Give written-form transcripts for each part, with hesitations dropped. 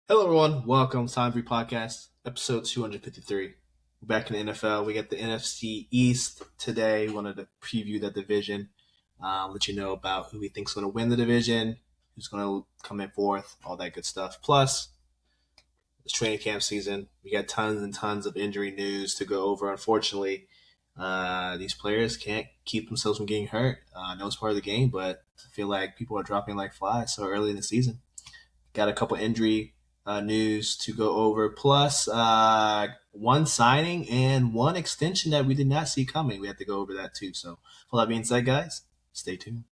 Hello, everyone. Welcome to Time 3 Podcast, episode 253. We're back in the NFL. We got the NFC East today. We wanted to preview that division, let you know about who we think is going to win the division, who's going to come in fourth, all that good stuff. Plus, it's training camp season. We got tons and tons of injury news to go over. Unfortunately, these players can't keep themselves from getting hurt. I know it's part of the game, but I feel like people are dropping like flies so early in the season. Got a couple injury news to go over, plus one signing and one extension that we did not see coming. We have to go over that too. So, with that being said, guys, stay tuned.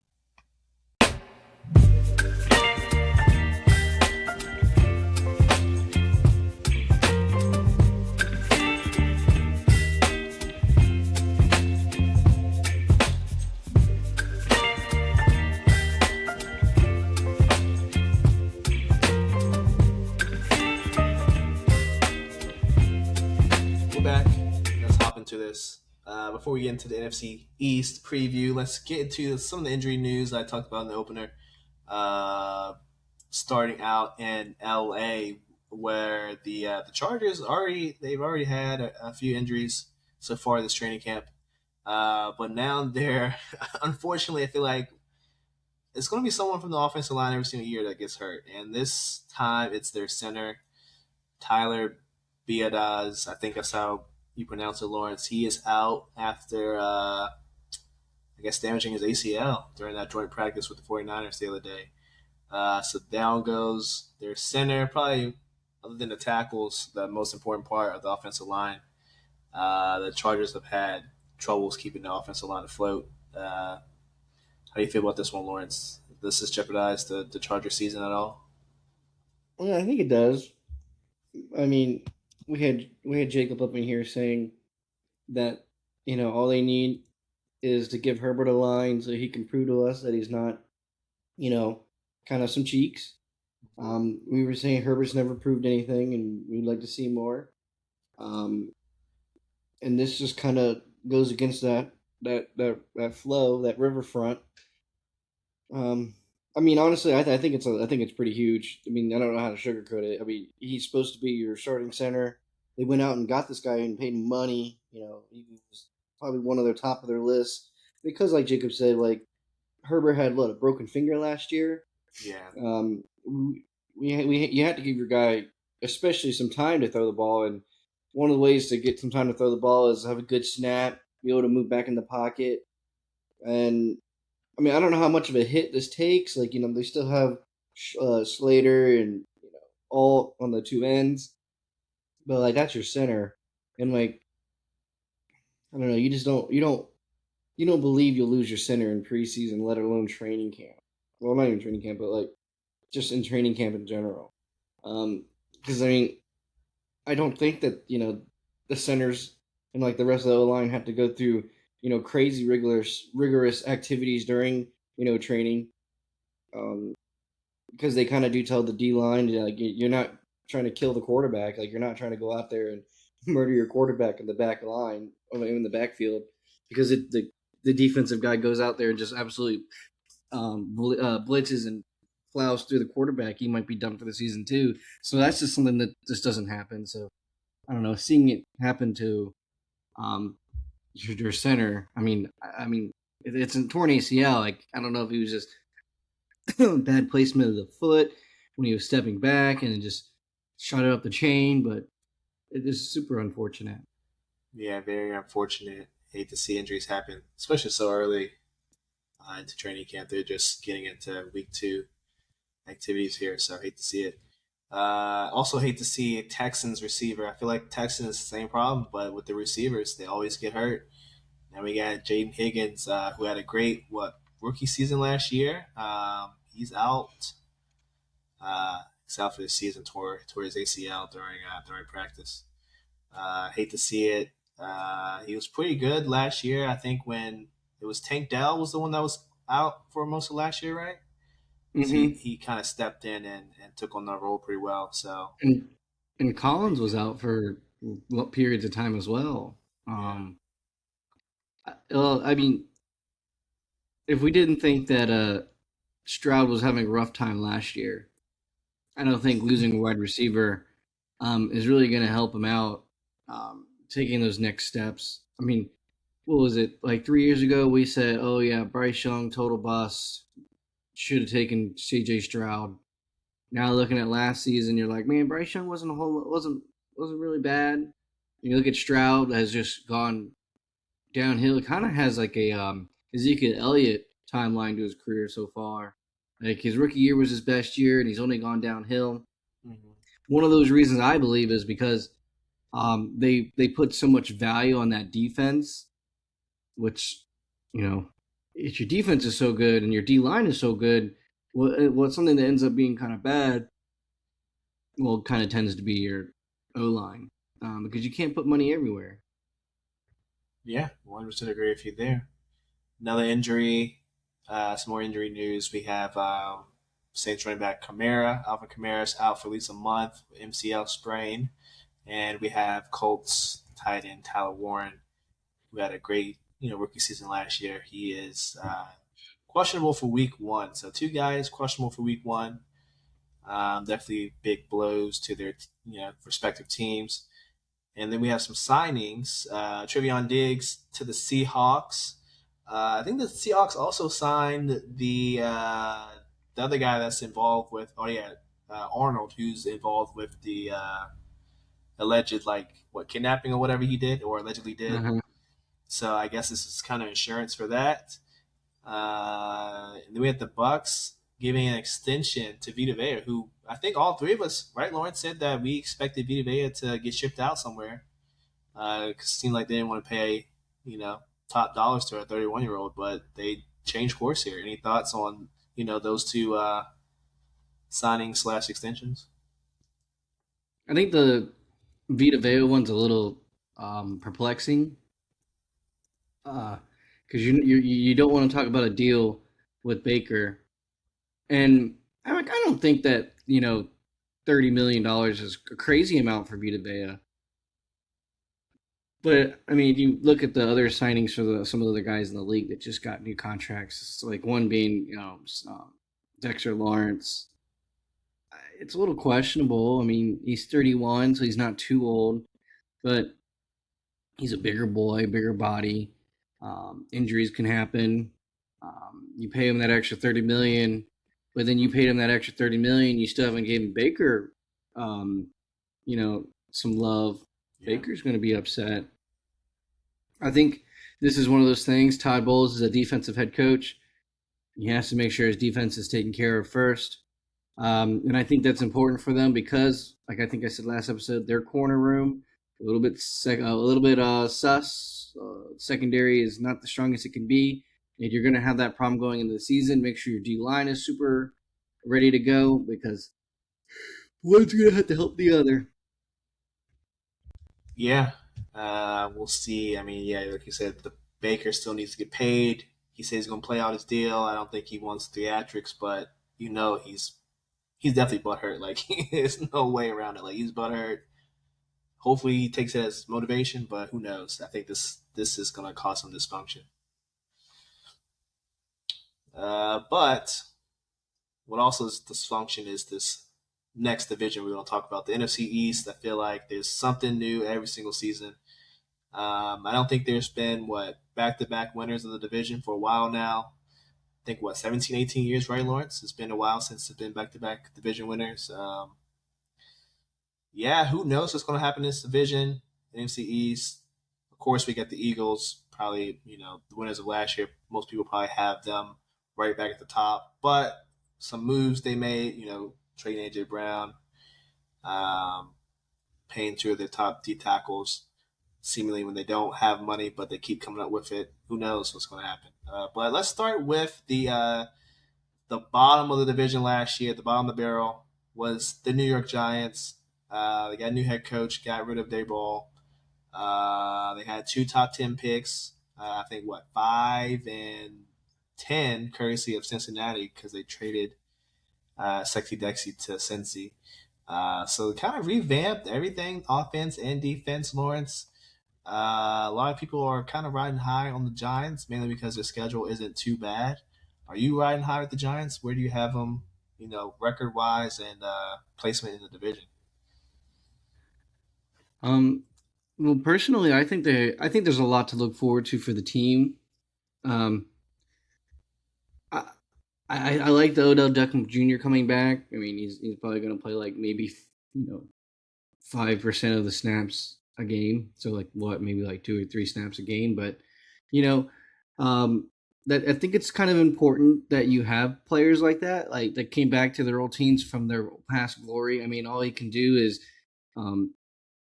We're back. Let's hop into this. Before we get into the NFC East preview, let's get into some of the injury news I talked about in the opener. Starting out in LA, where the Chargers already had a few injuries so far this training camp. But now they're unfortunately, I feel like it's going to be someone from the offensive line every single year that gets hurt, and this time it's their center, Tyler Biadasz. I think that's how you pronounce it, Lawrence. He is out after I guess damaging his ACL during that joint practice with the 49ers the other day. So down goes their center, probably other than the tackles, the most important part of the offensive line. The Chargers have had troubles keeping the offensive line afloat. How do you feel about this one, Lawrence? Does this jeopardize the Charger season at all? Yeah, I think it does. I mean, we had Jacob up in here saying that all they need is to give Herbert a line so he can prove to us that he's not you know kind of some cheeks. We were saying Herbert's never proved anything, and we'd like to see more. Um, and this just kind of goes against that flow, that riverfront. Um, I mean, honestly, I think I think it's pretty huge. I mean, I don't know how to sugarcoat it. I mean, he's supposed to be your starting center. They went out and got this guy and paid him money. He was probably one of their top of their list because, like Jacob said, like Herbert had a broken finger last year. Yeah, You had to give your guy, especially some time to throw the ball, and one of the ways to get some time to throw the ball is have a good snap, be able to move back in the pocket, and I mean, I don't know how much of a hit this takes. Like, they still have Slater and all on the two ends, but like that's your center, and like I don't know, you don't believe you'll lose your center in preseason, let alone training camp. Well, not even training camp, but like just in training camp in general. Because I mean, I don't think that the centers and like the rest of the O line have to go through crazy rigorous activities during training. Um, because they kind of do tell the D line, like you're not trying to kill the quarterback, like you're not trying to go out there and murder your quarterback in the back line or in the backfield, because the defensive guy goes out there and just absolutely blitzes and plows through the quarterback. He might be done for the season too. So that's just something that just doesn't happen. So I don't know, seeing it happen to um, your center. I mean, it's a torn ACL. Like I don't know if he was just bad placement of the foot when he was stepping back and it just shot it up the chain, but it is super unfortunate. yeah, very unfortunate. Hate to see injuries happen, especially so early into training camp. They're just getting into week two activities here, so I hate to see it. Also, hate to see Texans receiver. I feel like Texans the same problem, but with the receivers, they always get hurt. Now we got Jaden Higgins, who had a great rookie season last year. He's out. He's out for the season. Tore his ACL during practice. Hate to see it. He was pretty good last year. I think when it was Tank Dell was the one that was out for most of last year, right? So he, Mm-hmm. he kind of stepped in and took on that role pretty well. So And and hopefully Collins he was can. out for periods of time as well. Yeah. Well, I mean, if we didn't think that Stroud was having a rough time last year, I don't think losing a wide receiver is really going to help him out taking those next steps. I mean, what was it like 3 years ago? We said, "Oh yeah, Bryce Young total bust. Should have taken C.J. Stroud." Now looking at last season, you're like, man, Bryce Young wasn't really bad. You look at Stroud has just gone downhill. It kind of has like a Ezekiel Elliott timeline to his career so far. Like his rookie year was his best year, and he's only gone downhill. Mhm. One of those reasons I believe is because they put so much value on that defense, which you know, if your defense is so good and your D line is so good, what's something that ends up being kind of bad, well, kind of tends to be your O line because you can't put money everywhere. Yeah, 100% agree with you there. Another injury, some more injury news. We have Saints running back Kamara. Alvin Kamara's out for at least a month, MCL sprain. And we have Colts tight end Tyler Warren, who had a great rookie season last year. He is questionable for week one. So two guys questionable for week one. Definitely big blows to their respective teams. And then we have some signings. Trevion Diggs to the Seahawks. I think the Seahawks also signed the other guy that's involved with. Oh yeah, Arnold, who's involved with the alleged kidnapping or whatever he did or allegedly did. Uh-huh. So I guess this is kind of insurance for that. And then we had the Bucks giving an extension to Vita Vea, who I think all three of us, right, Lawrence, said that we expected Vita Vea to get shipped out somewhere. It seemed like they didn't want to pay, you know, top dollars to a 31-year-old, but they changed course here. Any thoughts on those two signings/extensions? I think the Vita Vea one's a little perplexing because you don't want to talk about a deal with Baker, and I don't think that $30 million is a crazy amount for Vita Vea. But I mean, if you look at the other signings for some of the other guys in the league that just got new contracts, it's like one being Dexter Lawrence. It's a little questionable. I mean, he's 31, so he's not too old, but he's a bigger boy, bigger body. Injuries can happen. You pay him that extra 30 million, but then you paid him that extra 30 million. You still haven't given Baker, um, some love. Yeah. Baker's going to be upset. I think this is one of those things. Todd Bowles is a defensive head coach. He has to make sure his defense is taken care of first. And I think that's important for them because, like I think I said last episode, their corner room a little bit sus. Secondary is not the strongest it can be. If you're going to have that problem going into the season, make sure your D line is super ready to go because one's going to have to help the other. Yeah, we'll see. I mean, yeah, like you said, the Baker still needs to get paid. He says he's going to play out his deal. I don't think he wants theatrics, but he's definitely butthurt. Like there's no way around it. Like he's butthurt. Hopefully, he takes it as motivation, but who knows? I think this is going to cause some dysfunction. But what also is dysfunction is this next division we're going to talk about, the NFC East. I feel like there's something new every single season. I don't think there's been back-to-back winners of the division for a while now. I think 17, 18 years, right, Lawrence? It's been a while since it's been back-to-back division winners. Yeah, who knows what's going to happen in this division, NFC East. Of course, we got the Eagles, probably the winners of last year. Most people probably have them right back at the top, but some moves they made, trading AJ Brown, um, paying two of their top D tackles, seemingly when they don't have money, but they keep coming up with it. Who knows what's going to happen? But let's start with the bottom of the division last year. At the bottom of the barrel was the New York Giants. They got a new head coach, got rid of Dayball. They had two top 10 picks. I think 5 and 10, courtesy of Cincinnati, because they traded Sexy Dexy to Cincy. So kind of revamped everything, offense and defense, Lawrence. A lot of people are kind of riding high on the Giants, mainly because their schedule isn't too bad. Are you riding high with the Giants? Where do you have them? record wise and placement in the division. Um, well, personally, I think there's a lot to look forward to for the team. Um, I, I like the Odell Beckham Jr. coming back. I mean, he's probably going to play like maybe 5% of the snaps a game. So like what, maybe like 2 or 3 snaps a game. But you know, um, that I think it's kind of important that you have players like that, like that came back to their old teams from their past glory. I mean, all he can do is um,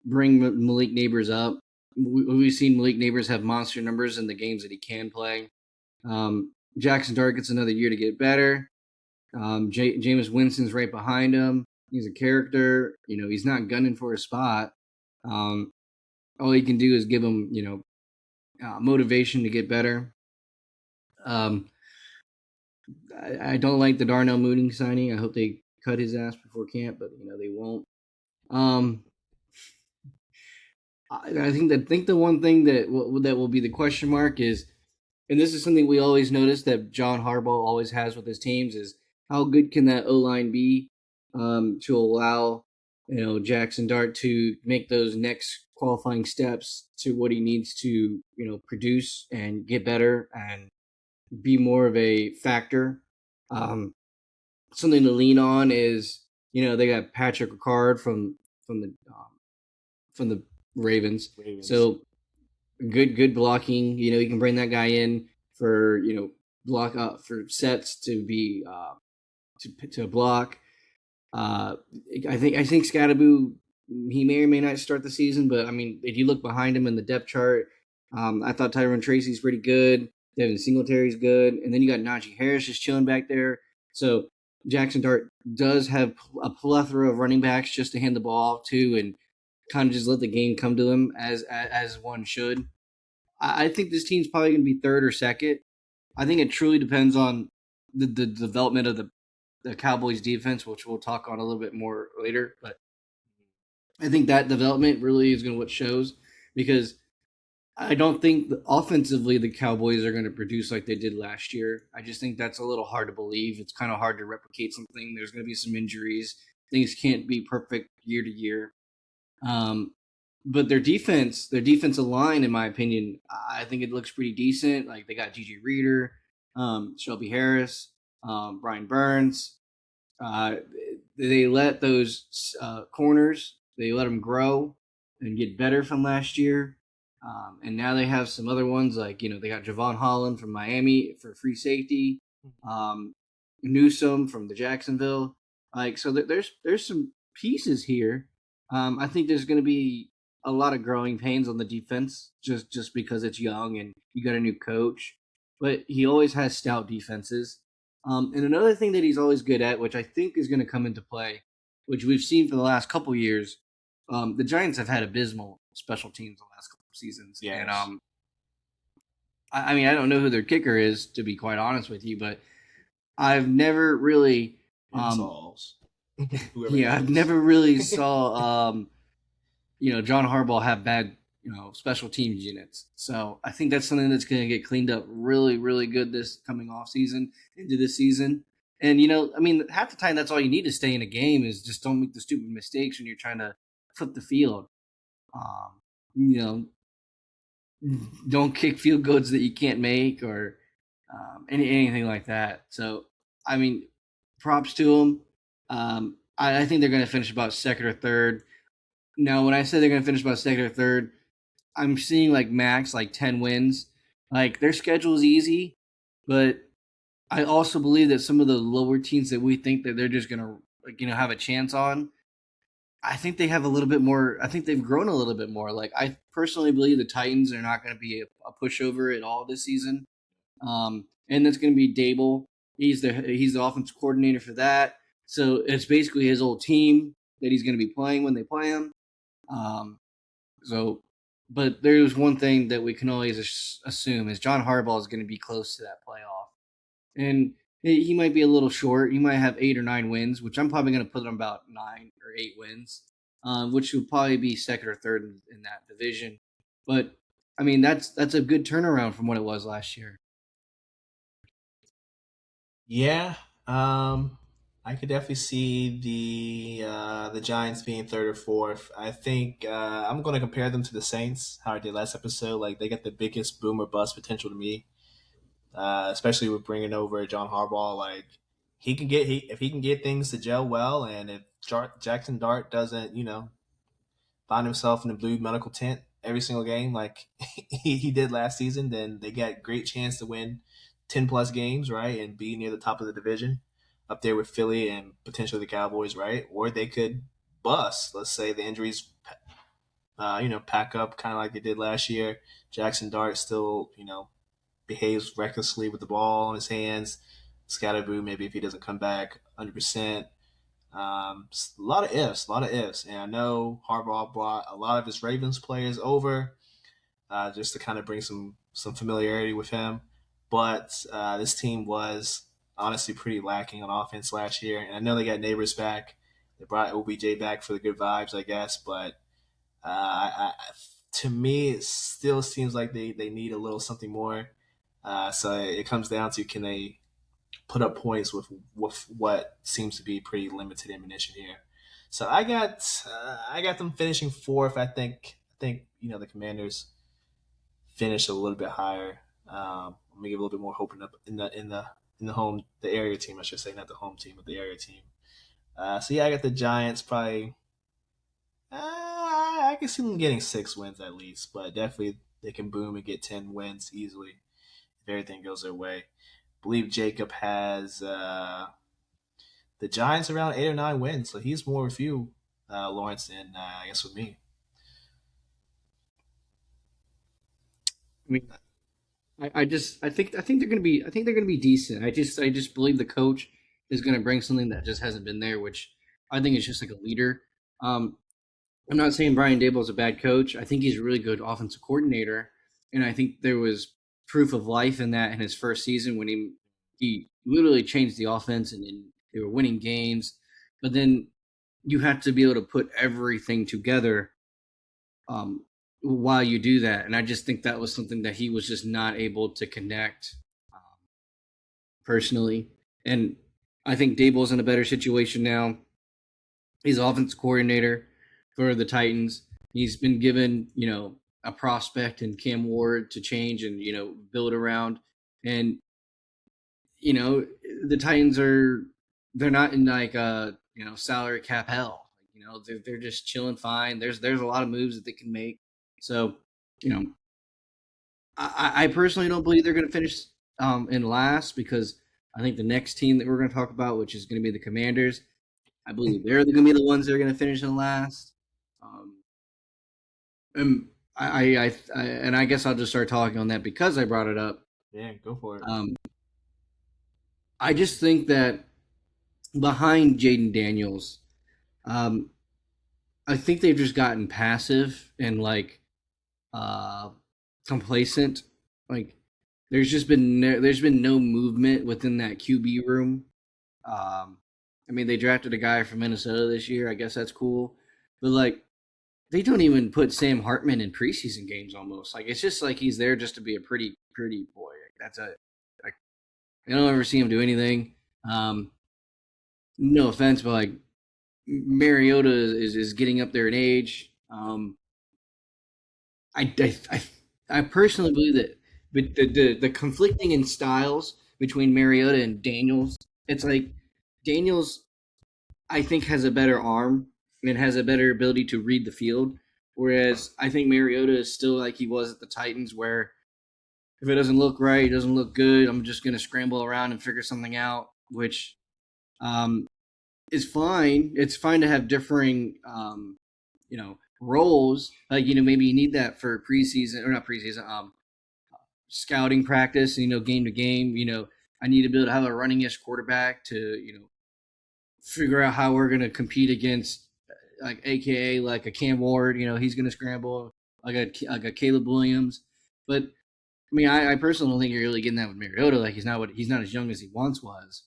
bring Malik Neighbors up. We've seen Malik Neighbors have monster numbers in the games that he can play. Jackson Dart gets another year to get better. Jameis Winston's right behind him. He's a character. He's not gunning for a spot. Um, all he can do is give him, motivation to get better. Um, I don't like the Darnell Mooney signing. I hope they cut his ass before camp, but they won't. Um, I think the one thing that will be the question mark is, and this is something we always notice that John Harbaugh always has with his teams, is how good can that O line be to allow Jackson Dart to make those next qualifying steps to what he needs to produce and get better and be more of a factor. Um, Something to lean on is they got Patrick Ricard from the from the Ravens, Ravens. so good blocking. You can bring that guy in for block for sets to be to block. Uh, I think Scadaboo, he may or may not start the season, but I mean, if you look behind him in the depth chart, I thought Tyron Tracy's pretty good. Devin Singletary's good, and then you got Najee Harris just chilling back there. So Jackson Dart does have a plethora of running backs just to hand the ball off to, and kind of just let the game come to him as one should. I think this team's probably going to be third or second. I think it truly depends on the development of the Cowboys defense, which we'll talk on a little bit more later. But I think that development really is going to what shows, because I don't think offensively the Cowboys are going to produce like they did last year. I just think that's a little hard to believe. It's kind of hard to replicate something. There's going to be some injuries. Things can't be perfect year to year. Um, but their defensive line, in my opinion, I think it looks pretty decent. Like they got Gigi Reader, Shelby Harris, Brian Burns. Uh, they let those corners, they let them grow and get better from last year. And now they have some other ones like, they got Javon Holland from Miami for free safety, um, Newsome from the Jacksonville. Like, so there's some pieces here. I think there's going to be a lot of growing pains on the defense just because it's young and you got a new coach. But he always has stout defenses. And another thing that he's always good at, which I think is going to come into play, which we've seen for the last couple years, the Giants have had abysmal special teams the last couple of seasons, and Yes. I mean, I don't know who their kicker is, to be quite honest with you, but I've never really, um, Installs. Whoever yeah, that I've is. never really saw John Harbaugh have bad, special teams units. So I think that's something that's going to get cleaned up really, really good this coming off season into this season. And I mean, half the time that's all you need to stay in a game is just don't make the stupid mistakes when you're trying to flip the field. Um, you know, don't kick field goals that you can't make or anything like that. So I mean, props to them. I think they're going to finish about second or third. Now, when I say they're going to finish about second or third, I'm seeing like max like 10 wins. Like their schedule is easy, but I also believe that some of the lower teams that we think that they're just going to have a chance on, I think they have a little bit more. I think they've grown a little bit more. Like I personally believe the Titans are not going to be a pushover at all this season. And that's going to be Dable. He's the offensive coordinator for that. So it's basically his old team that he's going to be playing when they play him. Um, so, but there's one thing that we can always assume is John Harbaugh is going to be close to that playoff, and he might be a little short. He might have 8 or 9 wins, which I'm probably going to put him about 9 or 8 wins, which would probably be second or third in that division. But I mean, that's a good turnaround from what it was last year. Yeah. Um, I could definitely see the Giants being third or fourth. I think I'm going to compare them to the Saints, how I did last episode. Like they got the biggest boom or bust potential to me, especially with bringing over John Harbaugh. Like if he can get things to gel well, and if Jackson Dart doesn't find himself in the blue medical tent every single game like he did last season, then they got great chance to win 10 plus games, right, and be near the top of the division, up there with Philly and potentially the Cowboys, right? Or they could bust. Let's say the injuries, pack up kind of like they did last year. Jackson Dart still, behaves recklessly with the ball in his hands. Scatterboo, maybe if he doesn't come back 100%. A lot of ifs, a lot of ifs. And I know Harbaugh brought a lot of his Ravens players over just to kind of bring some familiarity with him. But this team was honestly pretty lacking on offense last year. And I know they got Neighbors back. They brought OBJ back for the good vibes, I guess. But to me, it still seems like they need a little something more. So it comes down to, can they put up points with what seems to be pretty limited ammunition here. So I got them finishing fourth. I think the Commanders finish a little bit higher. Let me give a little bit more hope in the area team, I should say, not the home team, but the area team. So yeah, I got the Giants probably. I can see them getting 6 wins at least, but definitely they can boom and get 10 wins easily if everything goes their way. I believe Jacob has the Giants around 8 or 9 wins, so he's more with you, Lawrence, than I guess with me. I mean, I think they're gonna be decent. I just believe the coach is gonna bring something that just hasn't been there, which I think is just like a leader. Um, I'm not saying Brian Dable is a bad coach. I think he's a really good offensive coordinator, and I think there was proof of life in that in his first season when he literally changed the offense and they were winning games. But then you have to be able to put everything together um, while you do that, and I just think that was something that he was just not able to connect personally. And I think Dable's in a better situation now. He's offense coordinator for the Titans. He's been given, a prospect in Cam Ward to change and, build around. And, you know, the Titans they're not in like salary cap hell. They're just chilling fine. There's a lot of moves that they can make. So, you know, I personally don't believe they're going to finish in last because I think the next team that we're going to talk about, which is going to be the Commanders, I believe they're going to be the ones that are going to finish in last. Um, and and I guess I'll just start talking on that because I brought it up. Yeah, go for it. Um, I just think that behind Jaden Daniels, um, I think they've just gotten passive and like uh, complacent. Like there's been no movement within that QB room. I mean, they drafted a guy from Minnesota this year. I guess that's cool, but like they don't even put Sam Hartman in preseason games almost. Like it's just like he's there just to be a pretty boy. That's a like I don't ever see him do anything. Um, no offense, but like Mariota is getting up there in age. I, I, I, I personally believe that with the conflicting in styles between Mariota and Daniels, it's like Daniels I think has a better arm and has a better ability to read the field, whereas I think Mariota is still like he was at the Titans, where if it doesn't look right, it doesn't look good, I'm just going to scramble around and figure something out, which um, is fine. It's fine to have differing, roles. Like maybe you need that for preseason or not preseason, scouting practice. Game to game. I need to be able to have a running-ish quarterback to figure out how we're going to compete against, like AKA like a Cam Ward. He's going to scramble like a Caleb Williams, but I mean, I personally don't think you're really getting that with Mariota. Like he's not as young as he once was.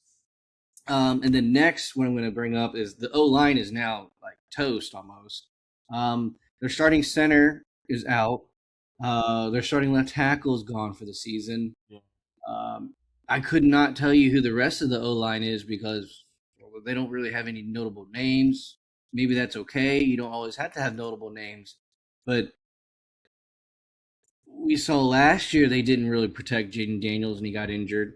And then next, what I'm going to bring up is the O line is now like toast almost. Their starting center is out. Their starting left tackle is gone for the season. Yeah. Um, I could not tell you who the rest of the O line is because they don't really have any notable names. Maybe that's okay. You don't always have to have notable names, but we saw last year they didn't really protect Jaden Daniels and he got injured.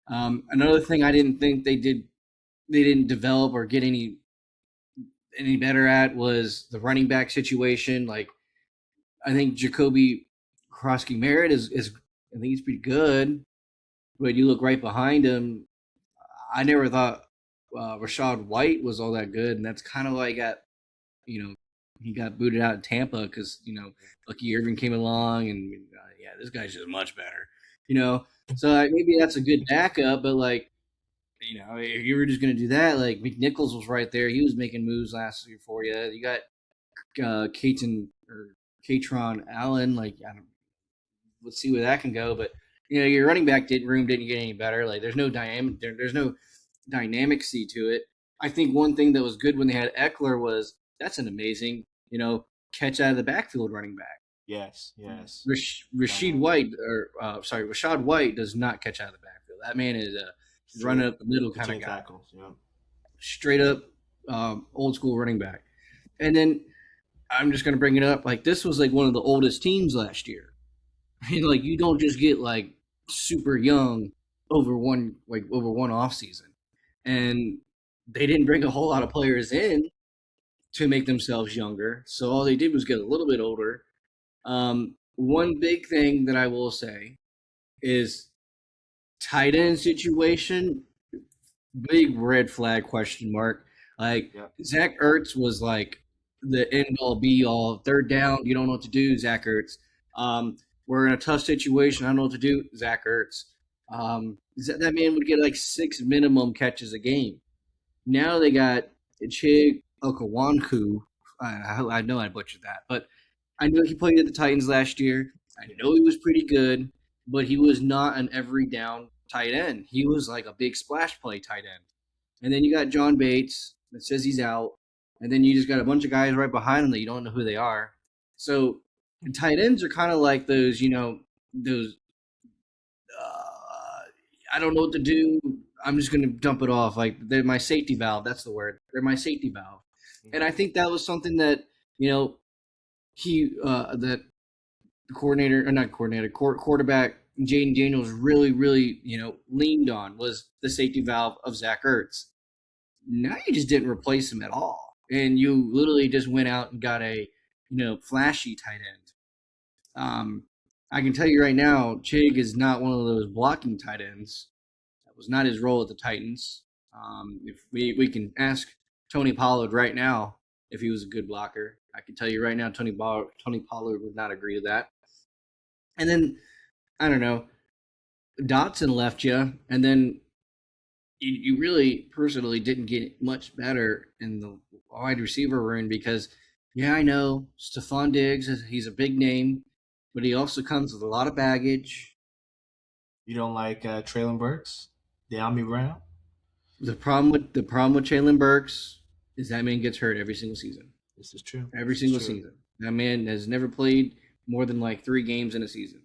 Another thing I didn't think they didn't develop or get any better at was the running back situation. Like I think Jacoby Krosky Merritt is I think he's pretty good, but you look right behind him. I never thought Rashad White was all that good, and that's kind of why he got booted out of Tampa because Lucky Irvin came along, and yeah, this guy's just much better, you know. So maybe that's a good backup, but like if you were just gonna do that, like McNichols was right there, he was making moves last year for you. You got Caton or Katron Allen, like I don't, let's see where that can go, but your running back didn't get any better. Like there's no dynamicsy to it. I think one thing that was good when they had Eckler was that's an amazing, catch out of the backfield running back. Yes, yes. Rashid White, or sorry, Rashad White does not catch out of the backfield. That man is a running up the middle kind of guy. Tackles, yeah. Straight up old school running back. And then I'm just going to bring it up. Like this was like one of the oldest teams last year. I mean, like you don't just get like super young over one off season, and they didn't bring a whole lot of players in to make themselves younger. So all they did was get a little bit older. One big thing that I will say is tight end situation. Big red flag question mark. Like Zach Ertz was like the end all be all. Third down, you don't know what to do, Zach Ertz. We're in a tough situation. I don't know what to do, Zach Ertz. That man would get like 6 minimum catches a game. Now they got Chig Okawanku. I know I butchered that, but I know he played at the Titans last year. I know he was pretty good, but he was not an every down tight end. He was like a big splash play tight end. And then you got John Bates that says he's out. And then you just got a bunch of guys right behind him that you don't know who they are. So tight ends are kind of like those, those I don't know what to do. I'm just going to dump it off. Like they're my safety valve. That's the word. They're my safety valve. And I think that was something that, that coordinator or not coordinator, quarterback Jaden Daniels really, really, leaned on was the safety valve of Zach Ertz. Now you just didn't replace him at all. And you literally just went out and got a, flashy tight end. I can tell you right now, Chig is not one of those blocking tight ends. That was not his role at the Titans. If we can ask Tony Pollard right now if he was a good blocker, I can tell you right now, Tony Pollard would not agree to that. And then I don't know, Dotson left you, and then you really personally didn't get much better in the wide receiver room because, yeah, I know Stephon Diggs he's a big name, but he also comes with a lot of baggage. You don't like Traylon Burks, De'Ami Brown? The problem with Traylon Burks is that man gets hurt every single season. This is true. Every single season. That man has never played more than like 3 games in a season.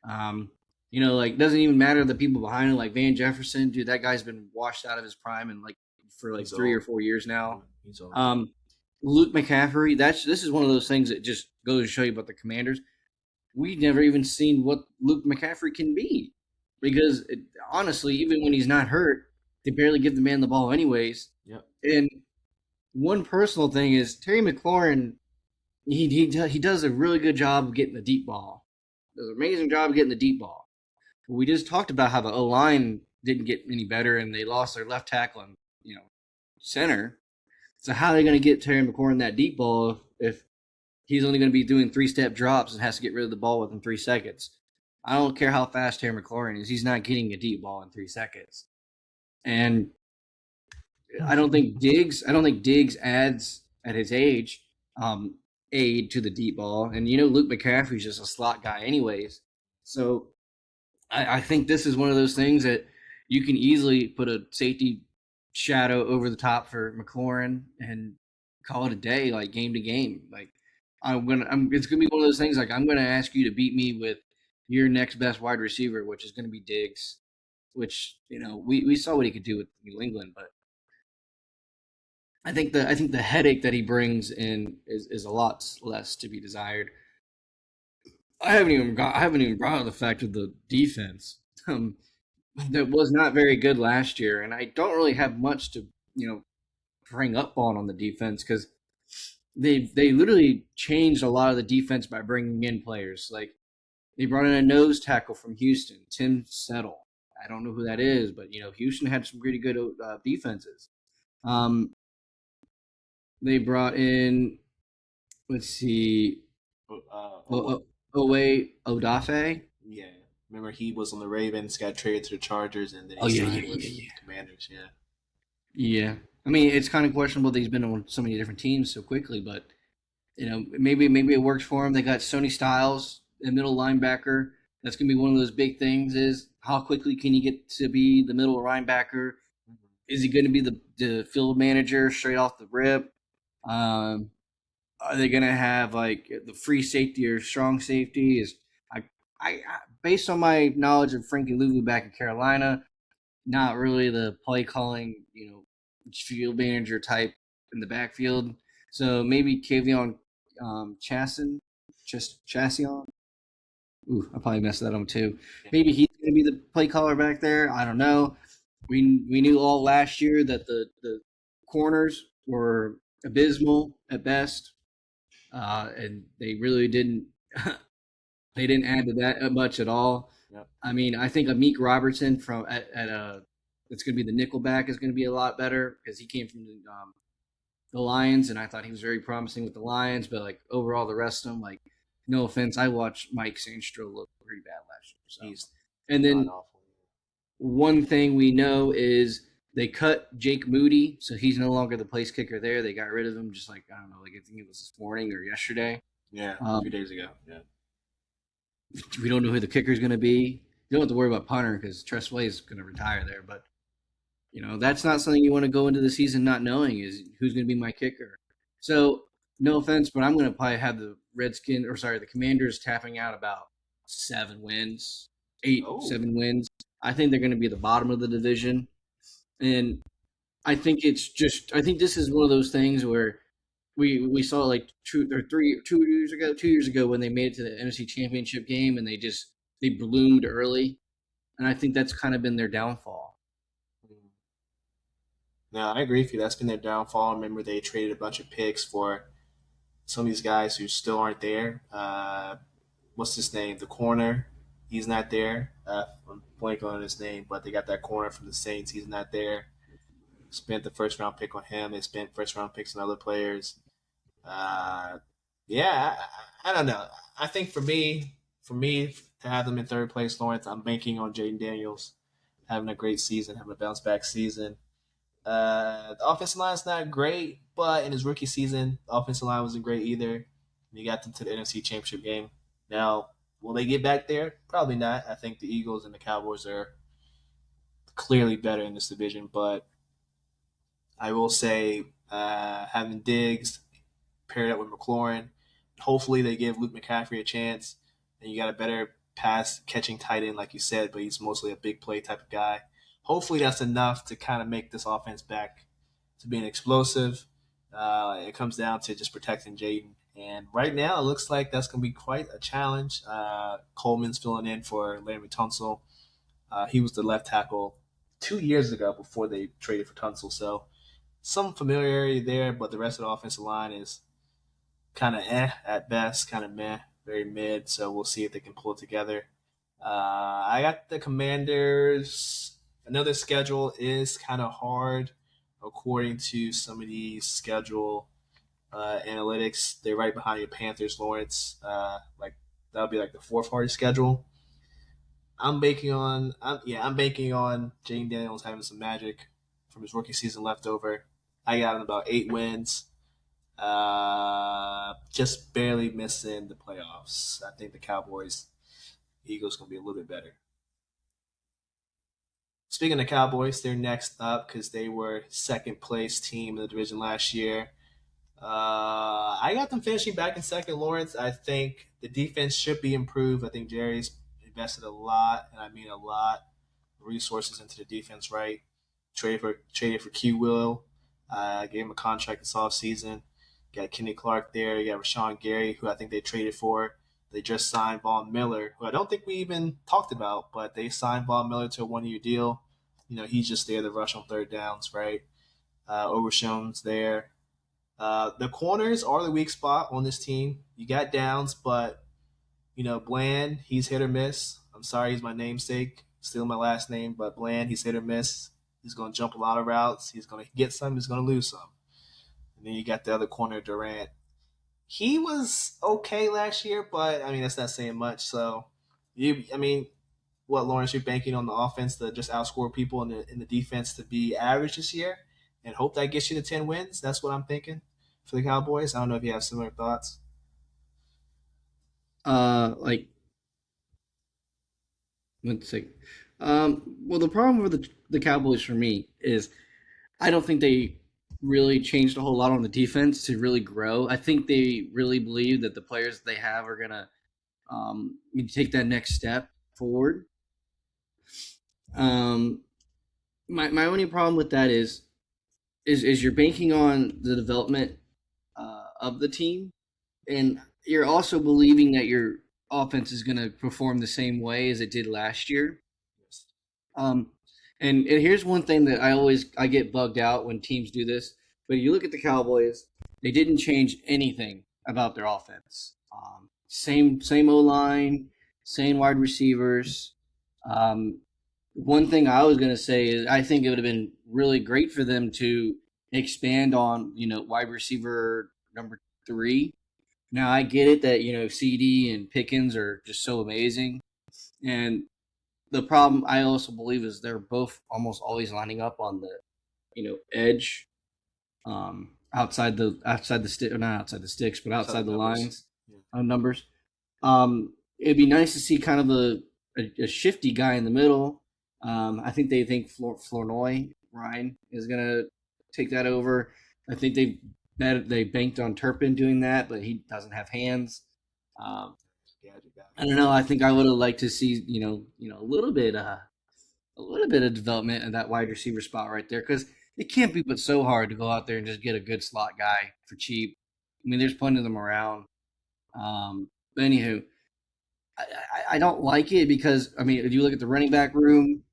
Like doesn't even matter the people behind him, like Van Jefferson, dude. That guy's been washed out of his prime and like for like 3 or 4 years now. He's old. Luke McCaffrey. This is one of those things that just goes to show you about the Commanders. We've never even seen what Luke McCaffrey can be because honestly, even when he's not hurt, they barely give the man the ball anyways. Yep. And one personal thing is Terry McLaurin. He does a really good job of getting the deep ball. Does an amazing job of getting the deep ball. We just talked about how the O-line didn't get any better and they lost their left tackle and, center. So how are they going to get Terry McLaurin that deep ball if he's only going to be doing 3-step drops and has to get rid of the ball within 3 seconds? I don't care how fast Terry McLaurin is. He's not getting a deep ball in 3 seconds. And I don't think Diggs adds at his age aid to the deep ball. And Luke McCaffrey's just a slot guy anyways. So I think this is one of those things that you can easily put a safety shadow over the top for McLaurin and call it a day, like game to game. Like it's gonna be one of those things. Like I'm gonna ask you to beat me with your next best wide receiver, which is gonna be Diggs. Which we saw what he could do with New England, but I think the headache that he brings in is a lot less to be desired. I haven't even brought up the fact of the defense. Um, that was not very good last year, and I don't really have much to bring up on the defense because they literally changed a lot of the defense by bringing in players. Like they brought in a nose tackle from Houston, Tim Settle. I don't know who that is, but Houston had some pretty good defenses. Um, they brought in, let's see, Oh, Owe Odafe. yeah. Remember he was on the Ravens, got traded to the Chargers, and then Oh he yeah, yeah, signed yeah, with yeah. the Commanders. Yeah. Yeah. I mean, it's kind of questionable that he's been on so many different teams so quickly, but maybe it works for him. They got Sony Styles, a middle linebacker. That's gonna be one of those big things. Is how quickly can you get to be the middle linebacker? Is he going to be the field manager straight off the rip? Um, are they going to have like the free safety or strong safety? I, based on my knowledge of Frankie Louvu back in Carolina, not really the play calling, field manager type in the backfield. So maybe Kavion Chasson, just Chassion. Ooh, I probably messed that up too. Yeah. Maybe he's going to be the play caller back there. I don't know. We knew all last year that the corners were abysmal at best, and they really didn't they didn't add to that much at all. Yep. I mean, I think Amik Robertson from at it's going to be the nickelback is going to be a lot better because he came from the Lions, and I thought he was very promising with the Lions. But like overall, the rest of them, like no offense, I watched Mike Sandstro look pretty bad last year. So, He's and god then awful. one thing we know is they cut Jake Moody, so he's no longer the place kicker there. They got rid of him, just like I don't know, like I think it was this morning or yesterday. Yeah, a few Um, days ago. Yeah. we don't know who the kicker is going to be. You don't have to worry about punter because Tress Way is going to retire there. But that's not something you want to go into the season not knowing is who's going to be my kicker. So no offense, but I'm going to probably have the Commanders tapping out about 7 wins, eight, Oh. 7 wins. I think they're going to be the bottom of the division, and I think this is one of those things where we saw like 2 years ago when they made it to the NFC Championship game and they bloomed early, and I think that's kind of been their downfall. No, I agree with you. That's been their downfall. Remember, they traded a bunch of picks for some of these guys who still aren't there. What's his name? The corner. He's not there. I'm blanking on his name, but they got that corner from the Saints. He's not there. Spent the first round pick on him. They spent first round picks on other players. Uh, yeah, I don't know. I think for me to have them in third place, Lawrence, I'm banking on Jaden Daniels having a great season, having a bounce back season. The offensive line is not great, but in his rookie season, the offensive line wasn't great either. And he got them to the NFC Championship game. Now, will they get back there? Probably not. I think the Eagles and the Cowboys are clearly better in this division, but I will say having Diggs paired up with McLaurin, hopefully they give Luke McCaffrey a chance, and you got a better pass catching tight end, like you said, but he's mostly a big play type of guy. Hopefully that's enough to kind of make this offense back to being explosive. It comes down to just protecting Jaden. And right now, it looks like that's going to be quite a challenge. Coleman's filling in for Larry Tunsil. He was the left tackle 2 years ago before they traded for Tunsil. So some familiarity there, but the rest of the offensive line is kind of at best, kind of meh, very mid. So we'll see if they can pull it together. I got the Commanders. I know their schedule is kind of hard according to some of these schedule analytics. They're right behind your Panthers, Lawrence. Like that'll be like the fourth hardest schedule. I'm banking on Jane Daniels having some magic from his rookie season left over. I got him about 8 wins. Just barely missing the playoffs. I think the Cowboys, Eagles, gonna be a little bit better. Speaking of Cowboys, they're next up because they were second place team in the division last year. I got them finishing back in second, Lawrence. I think the defense should be improved. I think Jerry's invested a lot, and I mean a lot, resources into the defense. Right, traded for Q Will. Gave him a contract this offseason. Got Kenny Clark there. You got Rashawn Gary, who I think they traded for. They just signed Von Miller, who I don't think we even talked about, but they signed Von Miller to a 1 year deal. He's just there to rush on third downs, right? Overshown's there. The corners are the weak spot on this team. You got Downs, but Bland, he's hit or miss. I'm sorry, he's my namesake, still my last name, but Bland, he's hit or miss. He's going to jump a lot of routes. He's going to get some. He's going to lose some. And then you got the other corner, Durant. He was okay last year, but I mean that's not saying much. So, what Lawrence, you're banking on the offense to just outscore people in the defense to be average this year, and hope that gets you to 10 wins. That's what I'm thinking for the Cowboys. I don't know if you have similar thoughts. Like, let's see. Well, the problem with the Cowboys for me is I don't think they really changed a whole lot on the defense to really grow. I think they really believe that the players they have are gonna take that next step forward. Um, my only problem with that is you're banking on the development of the team, and you're also believing that your offense is going to perform the same way as it did last year. Yes. Um, and here's one thing that I get bugged out when teams do this. But you look at the Cowboys; they didn't change anything about their offense. Same O line, same wide receivers. Um, One thing I was going to say is I think it would have been really great for them to expand on wide receiver number 3. Now I get it that CD and Pickens are just so amazing, and the problem I also believe is they're both almost always lining up on the edge, outside the stick, not outside the sticks, but Outside outside the the numbers. lines Yeah. on numbers. It'd be nice to see kind of a shifty guy in the middle. I think they think Flournoy Ryan is gonna take that over. I think they banked on Turpin doing that, but he doesn't have hands. Um, Gadget guy. I don't know. I think I would have liked to see a little bit of development in that wide receiver spot right there because it can't be but so hard to go out there and just get a good slot guy for cheap. I mean, there's plenty of them around. But anywho, I don't like it because I mean, if you look at the running back room,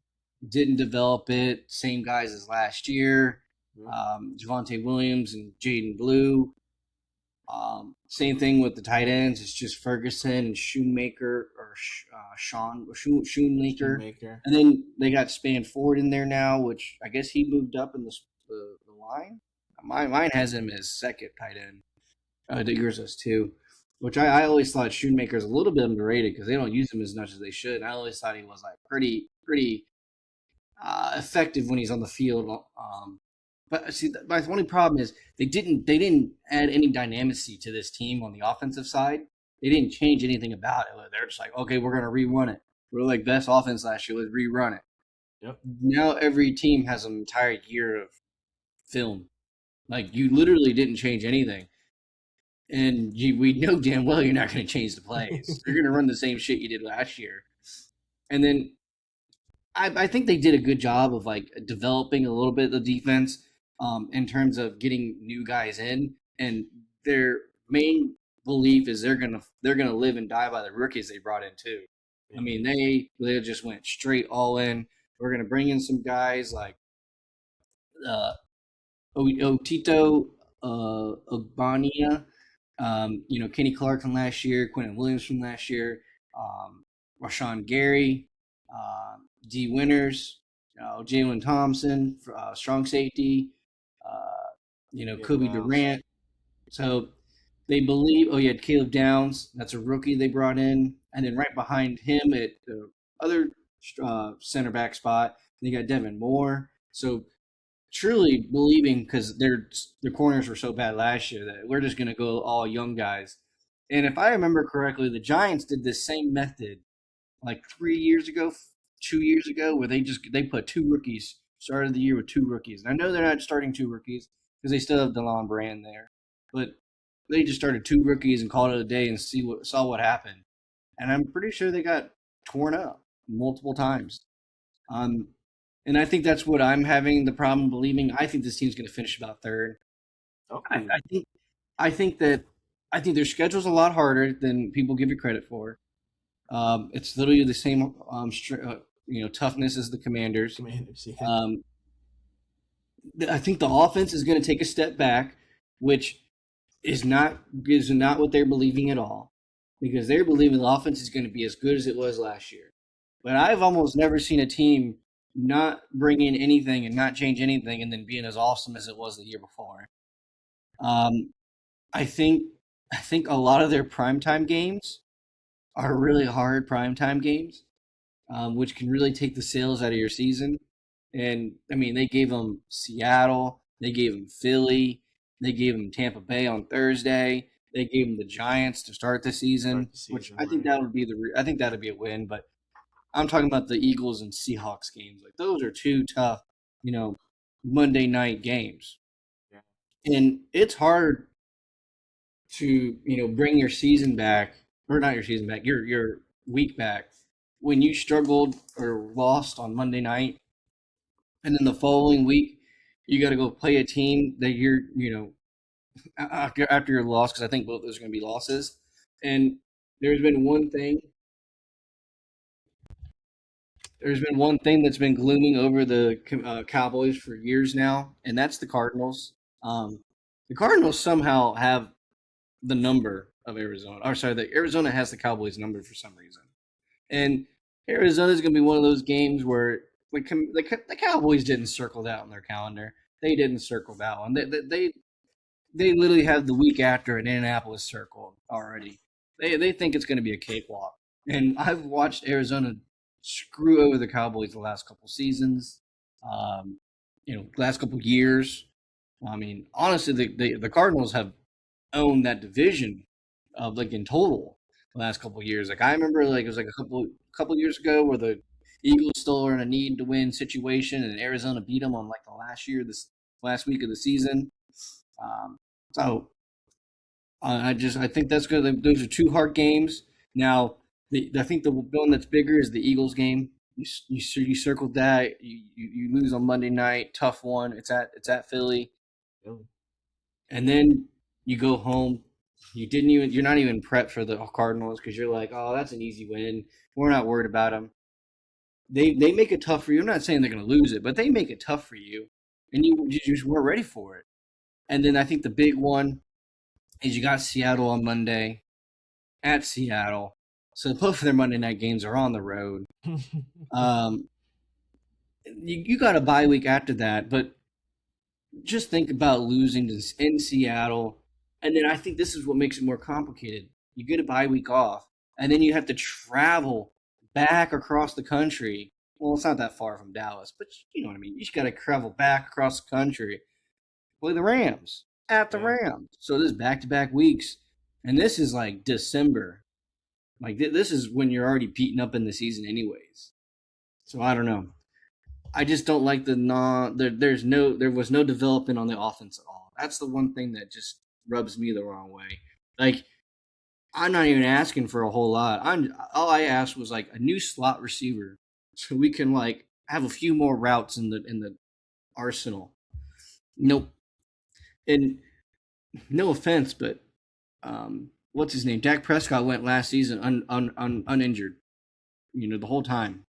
didn't develop it. Same guys as last year. Mm-hmm. Javonte Williams and Jaden Blue. Same thing with the tight ends. It's just Ferguson and Shoemaker or Shoemaker. Shoemaker. And then they got Span Ford in there now, which I guess he moved up in the line. Mine has him as second tight end. Yours does too. Which I always thought Shoemaker's a little bit underrated because they don't use him as much as they should. I always thought he was like pretty effective when he's on the field. But see, my only problem is they didn't add any dynamicy to this team on the offensive side. They didn't change anything about it. They're just like, okay, we're gonna rerun it. We're like best offense last year. Let's rerun it. Yep. Now every team has an entire year of film. Like you literally didn't change anything, and we know damn well you're not going to change the plays. You're going to run the same shit you did last year, and then I think they did a good job of like developing a little bit of the defense in terms of getting new guys in, and their main belief is they're gonna live and die by the rookies they brought in too. I mean they just went straight all in. We're gonna bring in some guys like uh, Tito Ogbania, Kenny Clark from last year, Quentin Williams from last year, Rashawn Gary, D. Winters, Jalen Thompson, strong safety, Caleb Kobe Downs. Durant. So they believe. Oh, you had Caleb Downs. That's a rookie they brought in, and then right behind him at the other center back spot, they got Devin Moore. So truly believing because their corners were so bad last year that we're just going to go all young guys. And if I remember correctly, the Giants did this same method like 3 years ago, 2 years ago, where they put two rookies, started the year with two rookies. And I know they're not starting two rookies because they still have DeLon Brand there, but they just started two rookies and called it a day and saw what happened. And I'm pretty sure they got torn up multiple times. Um, and I think that's what I'm having the problem believing. I think this team's going to finish about third. I, Oh, I think I think that I think their schedule's a lot harder than people give it credit for. It's literally the same toughness as the Commanders. Commanders. Yeah. Um, I think the offense is going to take a step back, which is not what they're believing at all, because they're believing the offense is going to be as good as it was last year. But I've almost never seen a team not bring in anything and not change anything and then being as awesome as it was the year before. Um, I think I think a lot of their primetime games are really hard primetime games, which can really take the sales out of your season. And I mean, they gave them Seattle, they gave them Philly, they gave them Tampa Bay on Thursday, they gave them the Giants to start the Start season, the which season I think right. that would be I think that would be a win. But I'm talking about the Eagles and Seahawks games. Like those are two tough, you know, Monday night games, Yeah. and it's hard to bring your season back, or not your season back, your week back when you struggled or lost on Monday night, and then the following week you got to go play a team that after your loss, because I think both those are going to be losses. And there's been one thing there's been one thing that's been glooming over the Cowboys for years now, and that's the Cardinals. The Cardinals somehow have the number of Arizona. Or sorry, the Arizona has the Cowboys number for some reason. And Arizona is going to be one of those games where the Cowboys didn't circle that on their calendar. They didn't circle that one. They literally have the week after in Indianapolis circled already. They think it's going to be a cakewalk. And I've watched Arizona screw over the Cowboys the last couple seasons, last couple years. I mean, honestly, the Cardinals have owned that division of like in total the last couple of years. Like I remember, like it was like a couple years ago where the Eagles still were in a need to win situation, and Arizona beat them on like the this last week of the season. Um, so I think that's good. Those are two hard games. Now, I think the one that's bigger is the Eagles game. You circled that. You lose on Monday night, tough one. It's at Philly, Really. and then you go home. You're not even prepped for the Cardinals because you're like, oh, that's an easy win. We're not worried about them. They make it tough for you. I'm not saying they're going to lose it, but they make it tough for you, and you just weren't ready for it. And then I think the big one is you got Seattle on Monday at Seattle. So both of their Monday night games are on the road. Um, you got a bye week after that, but just think about losing in Seattle. And then I think this is what makes it more complicated. You get a bye week off, and then you have to travel back across the country. Well, it's not that far from Dallas, but you know what I mean. You just got to travel back across the country, play the Rams at the Yeah. Rams. So this back to back weeks, and this is like December. Like this is when you're already beaten up in the season, anyways. So I don't know. I just don't like the non. There was no development on the offense at all. That's the one thing that just rubs me the wrong way. Like I'm not even asking for a whole lot. I'm all I asked was like a new slot receiver, so we can like have a few more routes in the arsenal. Nope. And no offense, but what's his name? Dak Prescott went last season uninjured. The whole time.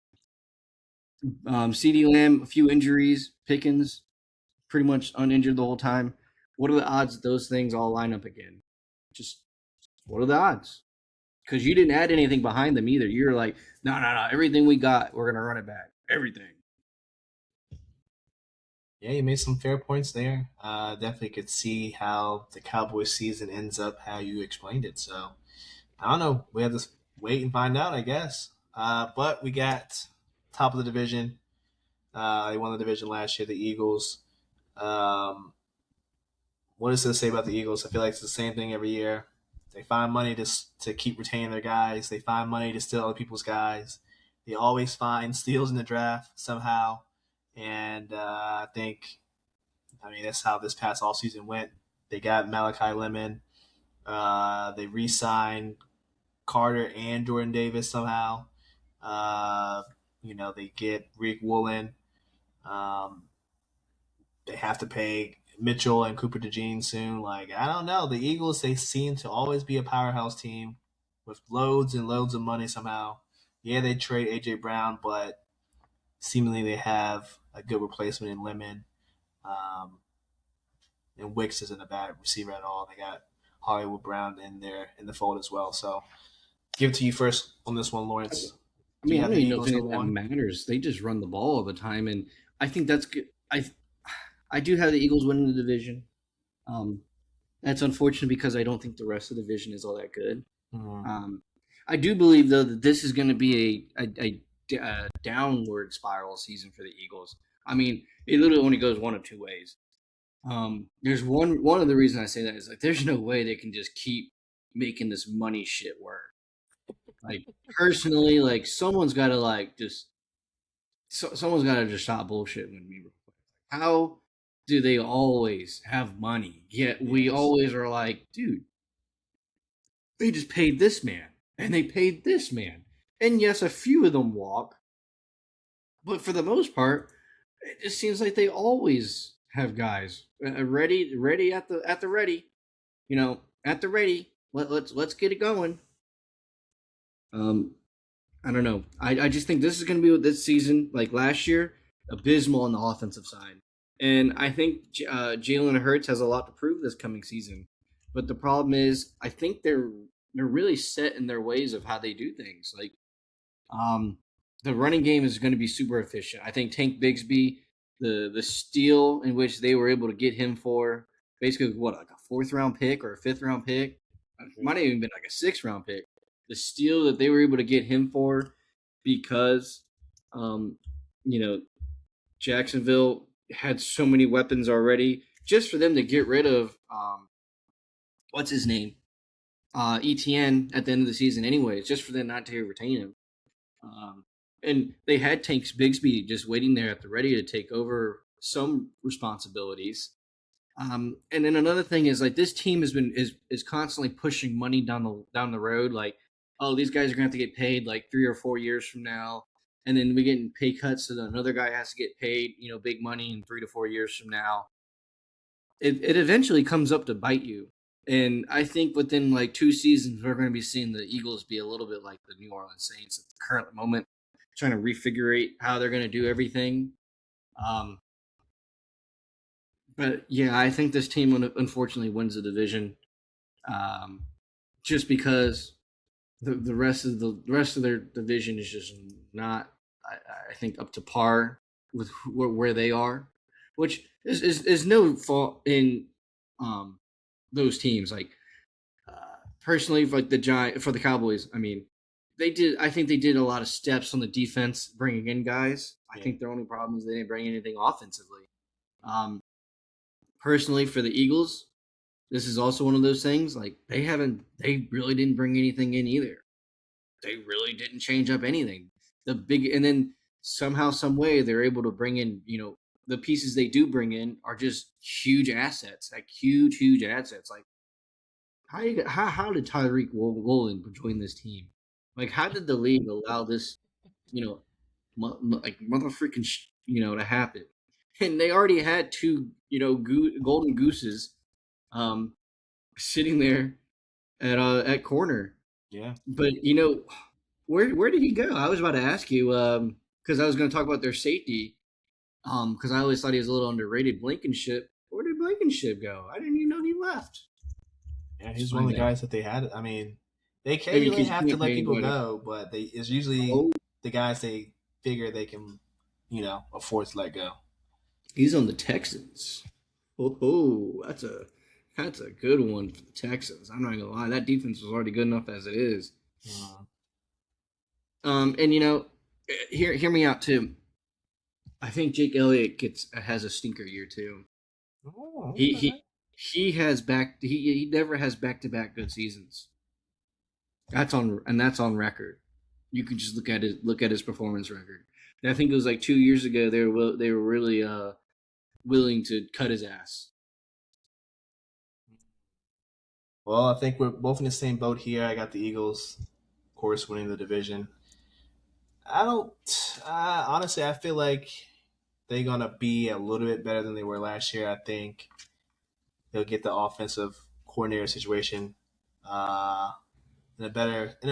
CD Lamb, a few injuries. Pickens, pretty much uninjured the whole time. What are the odds that those things all line up again? Just what are the odds? Because you didn't add anything behind them either. You're like, no, no, no. Everything we got, we're gonna run it back. Everything. Yeah, you made some fair points there. Definitely could see how the Cowboys season ends up how you explained it. So I don't know. We have to wait and find out, I guess. But we got top of the division. They won the division last year, the Eagles. Um, what is it to say about the Eagles? I feel like it's the same thing every year. They find money to keep retaining their guys. They find money to steal other people's guys. They always find steals in the draft somehow. And I mean, that's how this past all season went. They got Malachi Lemon. They re-signed Carter and Jordan Davis somehow. Uh, they get Rick Woolen. Um, they have to pay Mitchell and Cooper DeJean soon. Like, I don't know. The Eagles, they seem to always be a powerhouse team with loads and loads of money somehow. Yeah, they trade AJ Brown, but seemingly they have a good replacement in Lemon. Um, and Wicks isn't a bad receiver at all. They got Hollywood Brown in there in the fold as well. So give it to you first on this one, I Lawrence. Do you mean, I have don't the even know if Eagles any number of that one? matters. They just run the ball all the time, and I think that's good. I do have the Eagles winning the division. Um, that's unfortunate because I don't think the rest of the division is all that good. Mm, Um, I do believe though that this is going to be a downward spiral season for the Eagles. I mean, it literally only goes one of two ways. There's one of the reasons I say that is like there's no way they can just keep making this money shit work. Like personally, like someone's got to just stop bullshitting with me. How do they always have money? Yet we yes. always are like, dude, they just paid this man and they paid this man. And yes, a few of them walk, but for the most part, it just seems like they always have guys ready at the ready. At the ready. Let's get it going. Um, I don't know. I just think this is going to be with this season, like last year, abysmal on the offensive side. And I think Jalen Hurts has a lot to prove this coming season. But the problem is, I think they're really set in their ways of how they do things. Like, um, the running game is going to be super efficient. I think Tank Bigsby, the steal in which they were able to get him for basically what like a fourth round pick or a fifth round pick, might have even been like a sixth round pick. The steal that they were able to get him for because, um, you know, Jacksonville had so many weapons already. Just for them to get rid of what's his name, ETN at the end of the season, anyways, just for them not to retain him. Um, and they had Tanks Bigsby just waiting there at the ready to take over some responsibilities. And then another thing is like this team is constantly pushing money down the road. Like, oh, these guys are gonna have to get paid like 3 or 4 years from now, and then we getting pay cuts, so then another guy has to get paid, big money in 3 to 4 years from now. It eventually comes up to bite you. And I think within like 2 seasons, we're going to be seeing the Eagles be a little bit like the New Orleans Saints at the current moment, trying to refigure how they're going to do everything. Um, but yeah, I think this team unfortunately wins the division, um, just because the rest of their division is just not, I think, up to par with where they are, which is no fault in um, those teams. Like personally, like the Giant for the Cowboys, I mean, they did. I think they did a lot of steps on the defense, bringing in guys. I Yeah. think their only problem is they didn't bring anything offensively. Um, Personally, for the Eagles, this is also one of those things. Like they really didn't bring anything in either. They really didn't change up anything. And then somehow, some way, they're able to bring in. The pieces they do bring in are just huge assets, like huge assets. Like how did Tyreek Woolen join this team? Like how did the league allow this, you know, like motherfucking to happen? And they already had two, golden gooses, um, sitting there at corner. Yeah. But where did he go? I was about to ask you, because I was going to talk about their safety, because I always thought he was a little underrated. Blankenship. Where did Blankenship go? I didn't even know he left. Yeah, Just he's one of find the that. guys that they had. I mean, they Maybe occasionally because you have to can't let pay people anybody. go, but it's usually Oh, the guys they figure they can, afford to let go. he's on the Texans. Oh, that's a good one for the Texans. I'm not gonna lie, that defense was already good enough as it is. Mm. And hear me out too. I think Jake Elliott has a stinker year too. Oh, He okay. he he has he never has back to back good seasons. That's on record. You can just look at his performance record. And I think it was like 2 years ago they were really willing to cut his ass. Well, I think we're both in the same boat here. I got the Eagles, of course, winning the division. I don't. Honestly, I feel like they're gonna be a little bit better than they were last year. I think they'll get the offensive coordinator situation uh, in a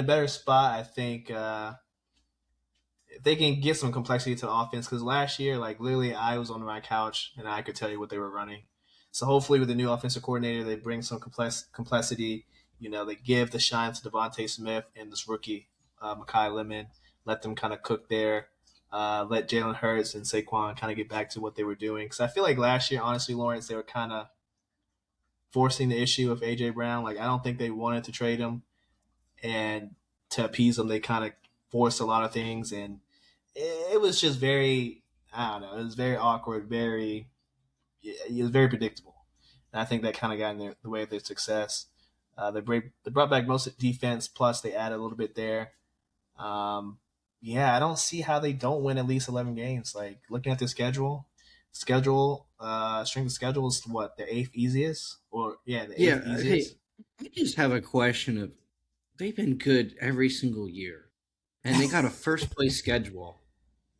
better spot. I think if they can get some complexity to the offense, because last year, like literally, I was on my couch and I could tell you what they were running. So hopefully, with the new offensive coordinator, they bring some complexity. They give the shine to Devontae Smith and this rookie, Makai Lemon. Let them kind of cook there. Let Jalen Hurts and Saquon kind of get back to what they were doing. Because I feel like last year, honestly, Lawrence, they were kind of forcing the issue of AJ Brown. Like I don't think they wanted to trade him, and to appease him, they kind of forced a lot of things, and it was just very, I don't know, it was very awkward, it was very predictable. And I think that kind of got in the way of their success. They brought back most of the defense, plus they added a little bit there. Um, yeah, I don't see how they don't win at least 11 games. Like looking at the strength of schedule is what, the eighth easiest, or yeah, the Yeah, eighth hey, easiest. I just have a question of they've been good every single year, and they got a first place schedule,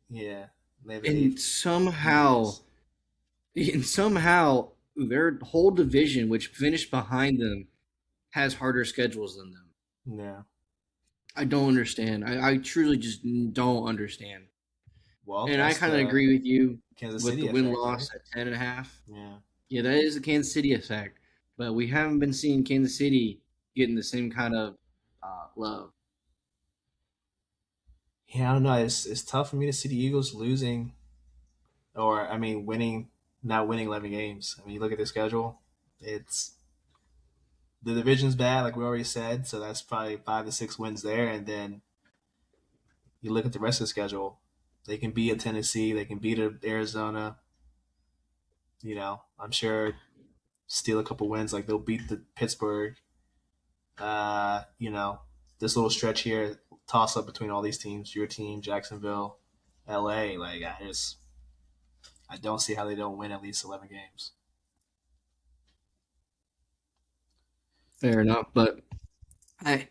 Yeah, they have the and eighth somehow, easiest. and somehow their whole division, which finished behind them, has harder schedules than them. Yeah. I don't understand. I truly just don't understand. Well, And I that's kind of the agree with you Kansas with the City win effect, right? loss at 10.5. Yeah. Yeah, that is a Kansas City effect, but we haven't been seeing Kansas City getting the same kind of love. Yeah, I don't know. It's tough for me to see the Eagles losing, or I mean, not winning 11 games. I mean, you look at the schedule. It's the division's bad, like we already said. So that's probably 5 to 6 wins there, and then you look at the rest of the schedule. They can beat a Tennessee. They can beat a Arizona. I'm sure steal a couple wins. Like they'll beat the Pittsburgh. Uh, you know, this little stretch here, toss up between all these teams. Your team, Jacksonville, LA. Like I don't see how they don't win at least 11 games. Fair enough, but I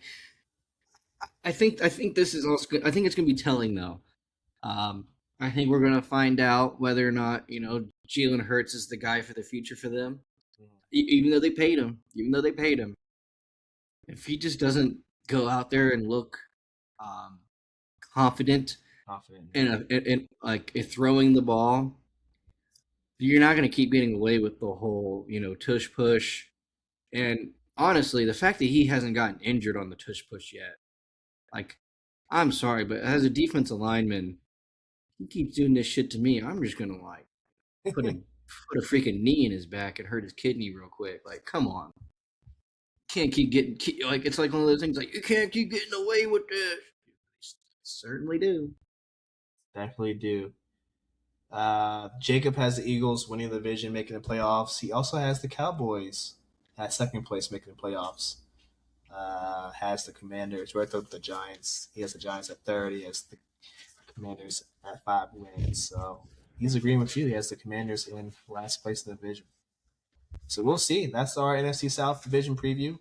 I think this is also good. I think it's going to be telling though. Um, I think we're going to find out whether or not Jalen Hurts is the guy for the future for them. Even though they paid him, if he just doesn't go out there and look um, confident Confident, yeah. and like throwing the ball, you're not going to keep getting away with the whole tush push. And honestly, the fact that he hasn't gotten injured on the tush push yet, like, I'm sorry, but as a defensive lineman, he keeps doing this shit to me. I'm just gonna like put a put a freaking knee in his back and hurt his kidney real quick. Like, come on, can't keep getting like it's like one of those things like you can't keep getting away with this. Certainly do. Definitely do. Jacob has the Eagles winning the division, making the playoffs. He also has the Cowboys at second place, making the playoffs. Has the Commanders right there with the Giants. He has the Giants at third. He has the Commanders at 5 wins. So he's agreeing with you. He has the Commanders in last place in the division. So we'll see. That's our NFC South division preview.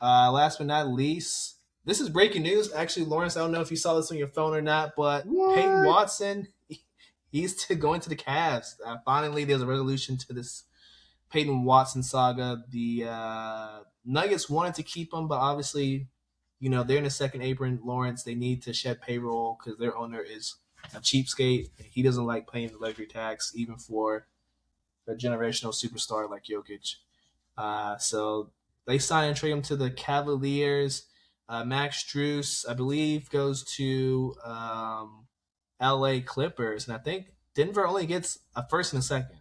Last but not least, this is breaking news. Actually, Lawrence, I don't know if you saw this on your phone or not, but Peyton What? Watson, he's going to the Cavs. Finally, there's a resolution to this Peyton Watson saga. The Nuggets wanted to keep him, but obviously, they're in the second apron. Lawrence, they need to shed payroll because their owner is a cheapskate. He doesn't like paying the luxury tax, even for a generational superstar like Jokic. So they sign and trade him to the Cavaliers. Max Struess, I believe, goes to LA Clippers, and I think Denver only gets a first and a second,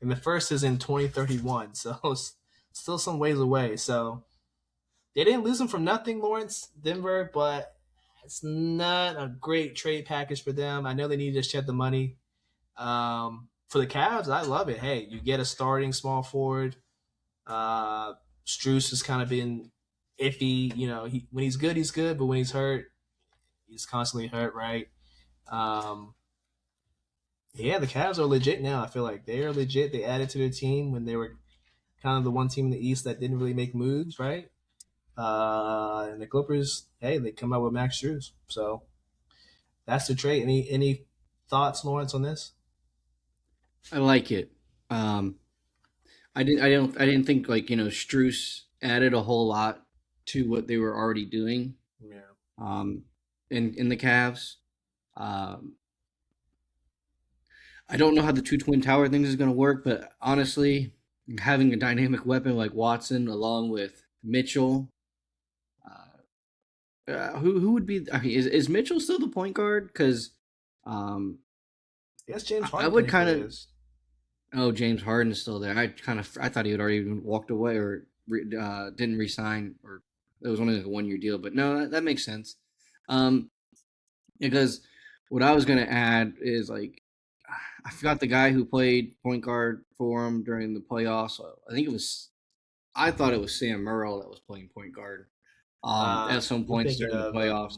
and the first is in 2031, so it's still some ways away. So they didn't lose him from nothing, Lawrence, Denver, but it's not a great trade package for them. I know they need to shed the money. For the Cavs, I love it. Hey, you get a starting small forward. Uh, Struess has kind of been iffy. When he's good, he's good, but when he's hurt, he's constantly hurt, right? Um, yeah, the Cavs are legit now. I feel like they are legit. They added to their team when they were kind of the one team in the East that didn't really make moves, right? And the Clippers, hey, they come out with Max Strus. So that's the trade. Any thoughts, Lawrence, on this? I like it. Um, I didn't think like Struess added a whole lot to what they were already doing. Yeah. Um, in the Cavs. Um, I don't know how the two twin tower things is going to work, but honestly, having a dynamic weapon like Watson along with Mitchell, who would be? I mean, is Mitchell still the point guard? Because um, Yes, James I Harden would technically kind of. is. Oh, James Harden is still there. I thought he had already walked away or didn't resign, or it was only like a 1 year deal. But no, that makes sense. Um, because what I was gonna add is like I forgot the guy who played point guard for him during the playoffs. I think it was I thought it was Sam Merrill that was playing point guard at some You're points thinking during the of playoffs.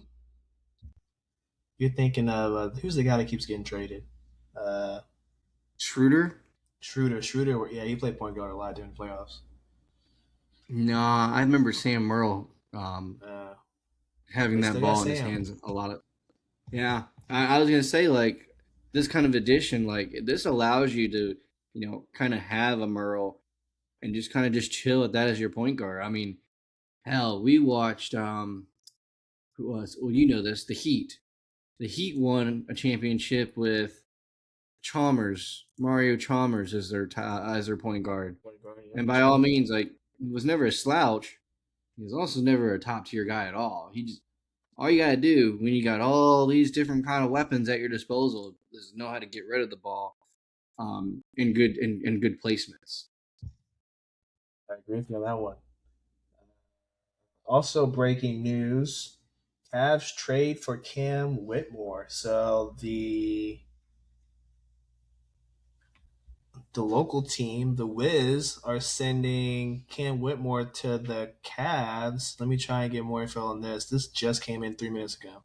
who's the guy that keeps getting traded? Uh, Schroeder? Schroeder. Schroeder. Yeah, he played point guard a lot during the playoffs. Nah, I remember Sam Merrill Uh, having they that still got ball in his Sam. hands a lot of. Yeah, I was gonna say like this kind of addition, like this allows you to kind of have a Merle and just kind of just chill at that as your point guard. I mean, hell, we watched who was well you know this the Heat. The Heat won a championship with Chalmers, Mario Chalmers as their point guard, Point guard. Yeah, and for by all sure. means, like he was never a slouch. He was also never a top tier guy at all. He just all you gotta do when you got all these different kind of weapons at your disposal is know how to get rid of the ball in good placements. I agree with you on that one. Also, breaking news: Cavs trade for Cam Whitmore. So the local team, the Wiz, are sending Cam Whitmore to the Cavs. Let me try and get more info on this. This just came in 3 minutes ago.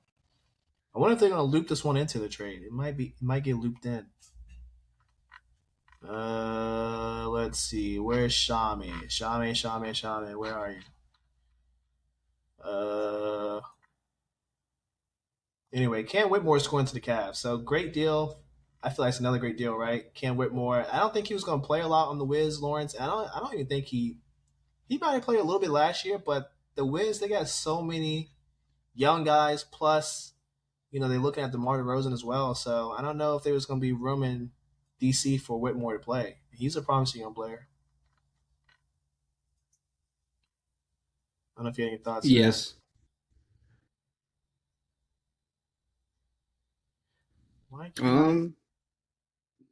I wonder if they're going to loop this one into the trade. It might be. It might get looped in. Let's see. Where's Shami? Shami. Where are you? Uh, anyway, Cam Whitmore is going to the Cavs. So great deal. I feel like it's another great deal, right? Cam Whitmore. I don't think he was going to play a lot on the Wiz, Lawrence. I don't even think he might have played a little bit last year, but the Wiz, they got so many young guys. Plus, they're looking at DeMar DeRozan as well. So I don't know if there was going to be room in DC for Whitmore to play. He's a promising young player. I don't know if you have any thoughts to that. Yes. Why can't I? Um.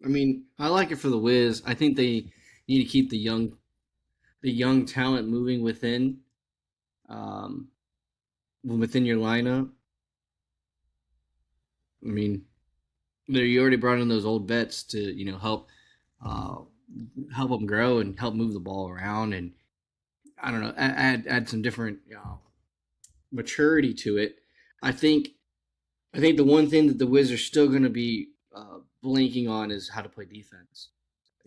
I mean, I like it for the Wiz. I think they need to keep the young talent moving um within your lineup. I mean, you already brought in those old vets to uh help them grow and help move the ball around and I don't know add some different maturity to it. I think I think the one thing that the Wizards are still going to be blinking on is how to play defense.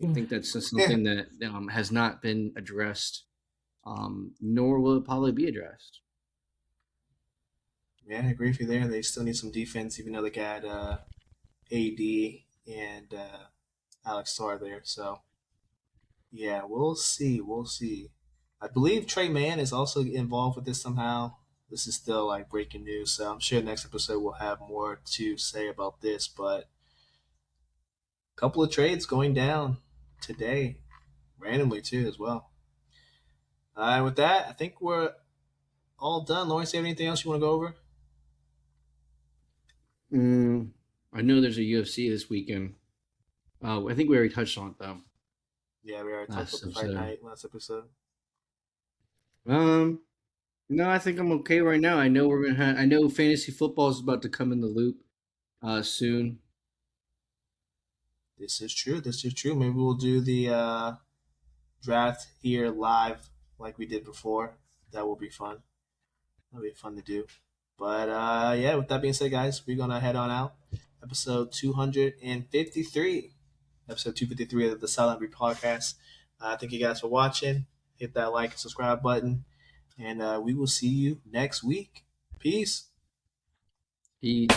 I think that's just Yeah, something that has not been addressed, nor will it probably be addressed. yeah, I agree with you there. They still need some defense, even though they got AD and Alex Starr there. So yeah, we'll see. We'll see. I believe Trey Mann is also involved with this somehow. This is still like breaking news, so I'm sure next episode we'll have more to say about this. But a couple of trades going down today, randomly too, as well. With that, I think we're all done. Lawrence, you have anything else you want to go over? Mm, I know there's a UFC this weekend. I think we already touched on it though Yeah, we already talked about last the fight episode. night last episode. Um, no, I think I'm okay right now. I know we're gonna. I know fantasy football is about to come in the loop soon. This is true. This is true. Maybe we'll do the draft here live like we did before. That will be fun. That'll be fun to do. But yeah, with that being said, guys, we're gonna head on out. Episode 253. Episode 253 of the Silent Breed podcast. Thank you guys for watching. Hit that like and subscribe button. And we will see you next week. Peace. He